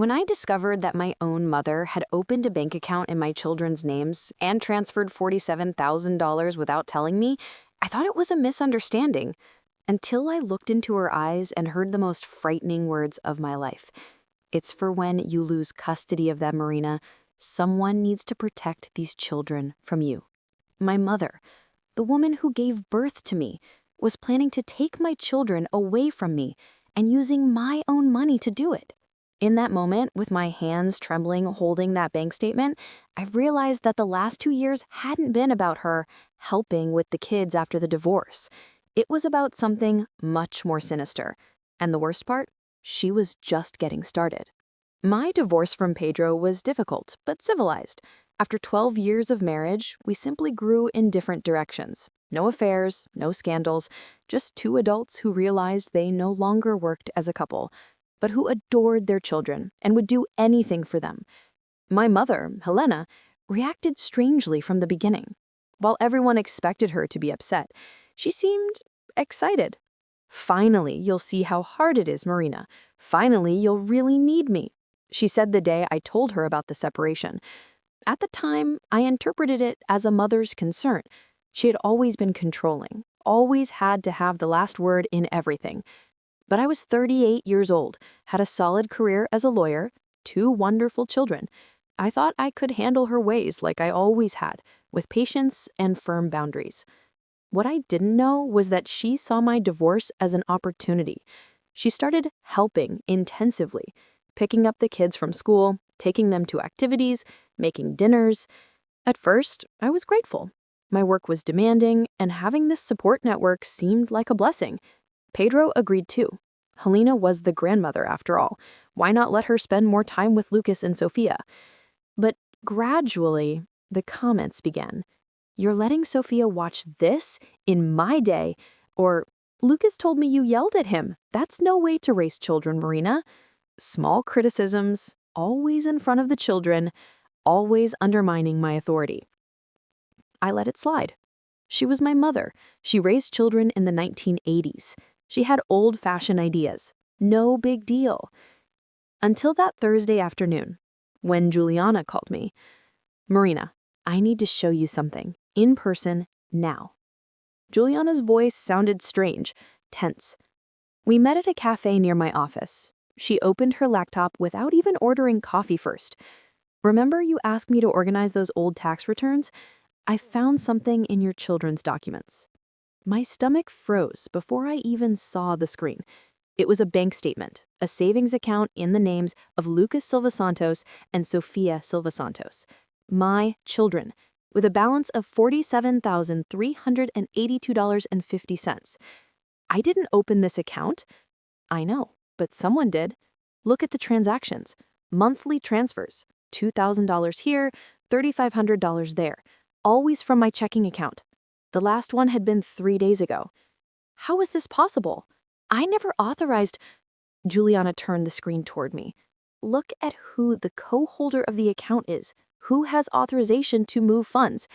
When I discovered that my own mother had opened a bank account in my children's names and transferred $47,000 without telling me, I thought it was a misunderstanding. Until I looked into her eyes and heard the most frightening words of my life. It's for when you lose custody of them, Marina. Someone needs to protect these children from you. My mother, the woman who gave birth to me, was planning to take my children away from me and using my own money to do it. In that moment, with my hands trembling holding that bank statement, I realized that the last 2 years hadn't been about her helping with the kids after the divorce. It was about something much more sinister. And the worst part? She was just getting started. My divorce from Pedro was difficult, but civilized. After 12 years of marriage, we simply grew in different directions. No affairs, no scandals, just two adults who realized they no longer worked as a couple, but who adored their children and would do anything for them. My mother, Helena, reacted strangely from the beginning. While everyone expected her to be upset, she seemed excited. "Finally, you'll see how hard it is, Marina. Finally, you'll really need me," she said the day I told her about the separation. At the time, I interpreted it as a mother's concern. She had always been controlling, always had to have the last word in everything. But I was 38 years old, had a solid career as a lawyer, two wonderful children. I thought I could handle her ways like I always had, with patience and firm boundaries. What I didn't know was that she saw my divorce as an opportunity. She started helping intensively, picking up the kids from school, taking them to activities, making dinners. At first, I was grateful. My work was demanding, and having this support network seemed like a blessing. Pedro agreed too. Helena was the grandmother after all. Why not let her spend more time with Lucas and Sophia? But gradually, the comments began. "You're letting Sophia watch this in my day," or "Lucas told me you yelled at him. That's no way to raise children, Marina." Small criticisms, always in front of the children, always undermining my authority. I let it slide. She was my mother. She raised children in the 1980s. She had old-fashioned ideas. No big deal. Until that Thursday afternoon, when Juliana called me. "Marina, I need to show you something. In person, now." Juliana's voice sounded strange, tense. We met at a cafe near my office. She opened her laptop without even ordering coffee first. "Remember you asked me to organize those old tax returns? I found something in your children's documents." My stomach froze before I even saw the screen. It was a bank statement, a savings account in the names of Lucas Silva Santos and Sofia Silva Santos. My children, with a balance of $47,382.50. I didn't open this account. I know, but someone did. Look at the transactions. Monthly transfers. $2,000 here, $3,500 there. Always from my checking account. The last one had been 3 days ago. How is this possible? I never authorized. Juliana turned the screen toward me. Look at who the co-holder of the account is. Who has authorization to move funds?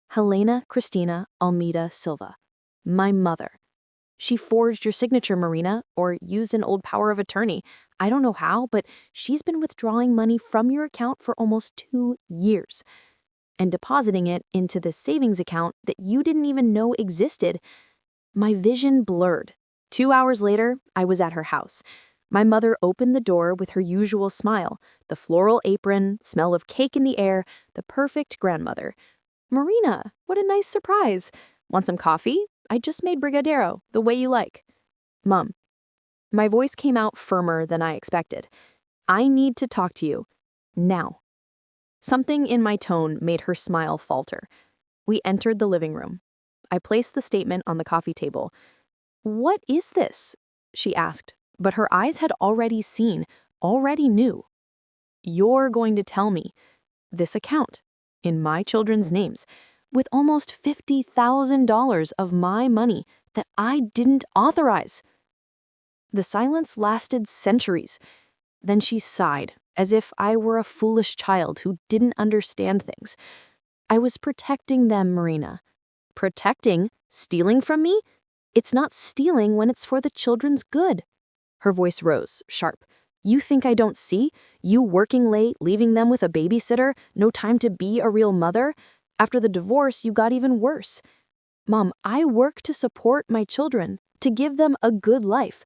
Helena Cristina Almeida Silva. My mother. She forged your signature, Marina, or used an old power of attorney. I don't know how, but she's been withdrawing money from your account for almost 2 years. And depositing it into this savings account that you didn't even know existed. My vision blurred. 2 hours later, I was at her house. My mother opened the door with her usual smile, the floral apron, smell of cake in the air, the perfect grandmother. "Marina, what a nice surprise. Want some coffee? I just made brigadeiro, the way you like." "Mom." My voice came out firmer than I expected. "I need to talk to you. Now." Something in my tone made her smile falter. We entered the living room. I placed the statement on the coffee table. "What is this?" she asked, but her eyes had already seen, already knew. "You're going to tell me. This account, in my children's names, with almost $50,000 of my money that I didn't authorize." The silence lasted centuries. Then she sighed, as if I were a foolish child who didn't understand things. "I was protecting them, Marina." "Protecting? Stealing from me? It's not stealing when it's for the children's good." Her voice rose, sharp. You think I don't see? You working late, leaving them with a babysitter, no time to be a real mother? After the divorce, you got even worse. Mom, I work to support my children, to give them a good life.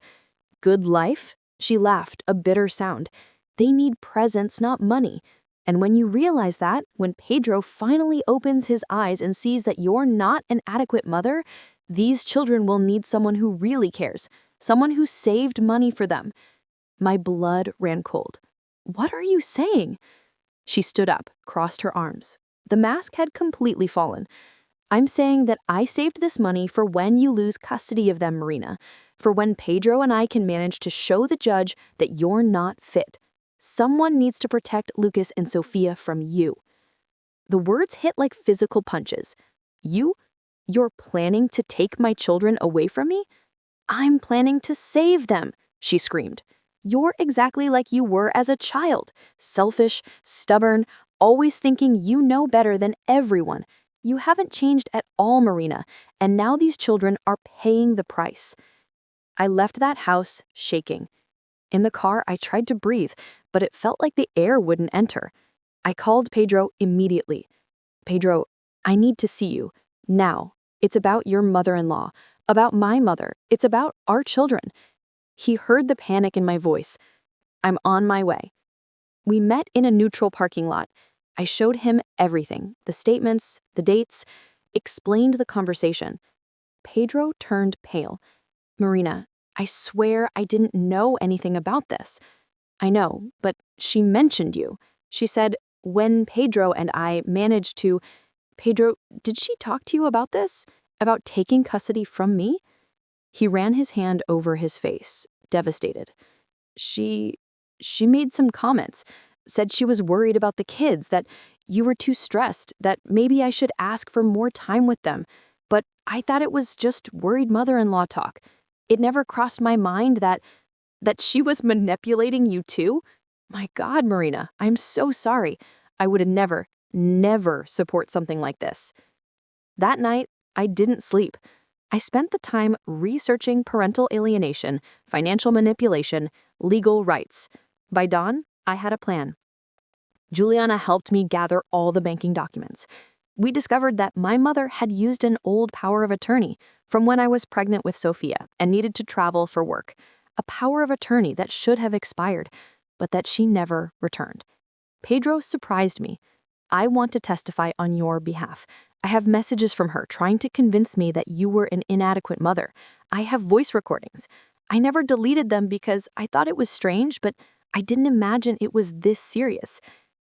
Good life? She laughed, a bitter sound. They need presents, not money. And when you realize that, when Pedro finally opens his eyes and sees that you're not an adequate mother, these children will need someone who really cares, someone who saved money for them. My blood ran cold. What are you saying? She stood up, crossed her arms. The mask had completely fallen. I'm saying that I saved this money for when you lose custody of them, Marina, for when Pedro and I can manage to show the judge that you're not fit. Someone needs to protect Lucas and Sofia from you. The words hit like physical punches. You're planning to take my children away from me? I'm planning to save them, she screamed. You're exactly like you were as a child, selfish, stubborn, always thinking you know better than everyone. You haven't changed at all, Marina, and now these children are paying the price. I left that house shaking. In the car, I tried to breathe, but it felt like the air wouldn't enter. I called Pedro immediately. Pedro, I need to see you. Now. It's about your mother-in-law, about my mother. It's about our children. He heard the panic in my voice. I'm on my way. We met in a neutral parking lot. I showed him everything, the statements, the dates, explained the conversation. Pedro turned pale. Marina, I swear I didn't know anything about this. I know, but she mentioned you. She said, when Pedro and I managed to... Pedro, did she talk to you about this? About taking custody from me? He ran his hand over his face, devastated. She made some comments, said she was worried about the kids, that you were too stressed, that maybe I should ask for more time with them. But I thought it was just worried mother-in-law talk. It never crossed my mind that she was manipulating you too? My God, Marina, I'm so sorry. I would have never support something like this. That night, I didn't sleep. I spent the time researching parental alienation, financial manipulation, legal rights. By dawn, I had a plan. Juliana helped me gather all the banking documents. We discovered that my mother had used an old power of attorney from when I was pregnant with Sofia and needed to travel for work, a power of attorney that should have expired, but that she never returned. Pedro surprised me. I want to testify on your behalf. I have messages from her trying to convince me that you were an inadequate mother. I have voice recordings. I never deleted them because I thought it was strange, but I didn't imagine it was this serious.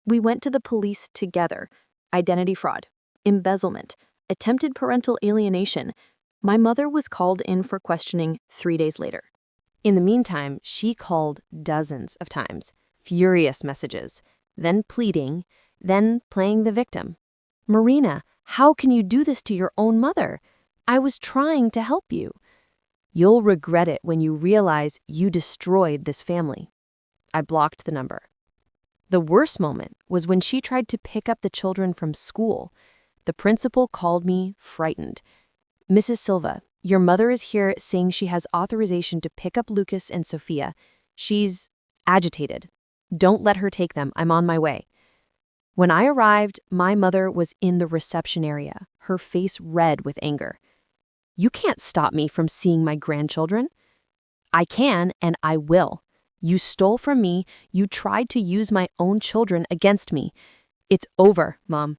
We went to the police together. Identity fraud, embezzlement, attempted parental alienation. My mother was called in for questioning 3 days later. In the meantime, she called dozens of times, furious messages, then pleading, then playing the victim. Marina, how can you do this to your own mother? I was trying to help you. You'll regret it when you realize you destroyed this family. I blocked the number. The worst moment was when she tried to pick up the children from school. The principal called me frightened. Mrs. Silva, your mother is here saying she has authorization to pick up Lucas and Sofia. She's agitated. Don't let her take them. I'm on my way. When I arrived, my mother was in the reception area, her face red with anger. You can't stop me from seeing my grandchildren. I can and I will. You stole from me. You tried to use my own children against me. It's over, Mom.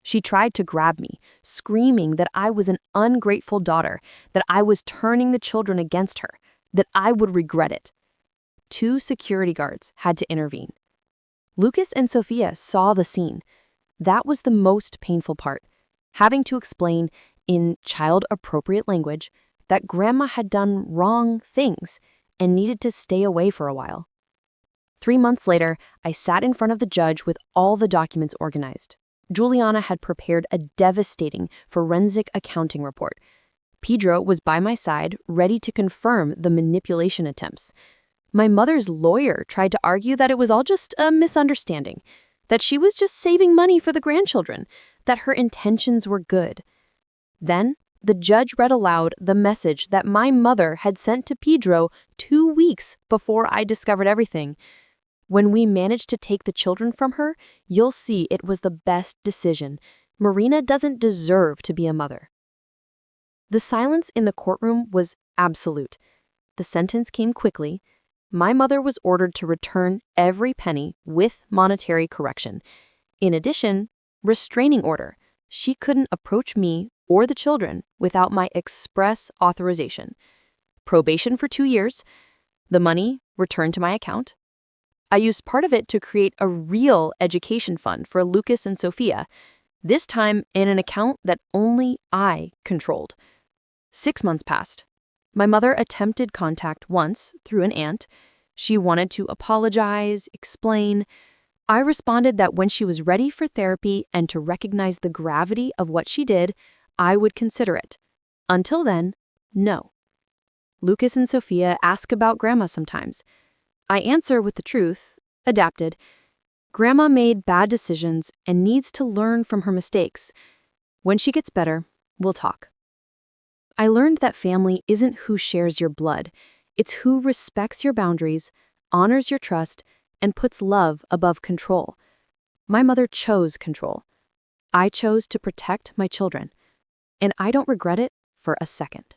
She tried to grab me, screaming that I was an ungrateful daughter, that I was turning the children against her, that I would regret it. 2 security guards had to intervene. Lucas and Sofia saw the scene. That was the most painful part, having to explain in child-appropriate language that Grandma had done wrong things and needed to stay away for a while. 3 months later, I sat in front of the judge with all the documents organized. Juliana had prepared a devastating forensic accounting report. Pedro was by my side, ready to confirm the manipulation attempts. My mother's lawyer tried to argue that it was all just a misunderstanding, that she was just saving money for the grandchildren, that her intentions were good. Then, The judge read aloud the message that my mother had sent to Pedro 2 weeks before I discovered everything. When we managed to take the children from her, you'll see it was the best decision. Marina doesn't deserve to be a mother. The silence in the courtroom was absolute. The sentence came quickly. My mother was ordered to return every penny with monetary correction. In addition, restraining order. She couldn't approach me or the children without my express authorization. Probation for 2 years. The money returned to my account. I used part of it to create a real education fund for Lucas and Sophia, this time in an account that only I controlled. 6 months passed. My mother attempted contact once through an aunt. She wanted to apologize, explain. I responded that when she was ready for therapy and to recognize the gravity of what she did, I would consider it. Until then, no. Lucas and Sophia ask about Grandma sometimes. I answer with the truth, adapted. Grandma made bad decisions and needs to learn from her mistakes. When she gets better, we'll talk. I learned that family isn't who shares your blood. It's who respects your boundaries, honors your trust, and puts love above control. My mother chose control. I chose to protect my children, and I don't regret it for a second.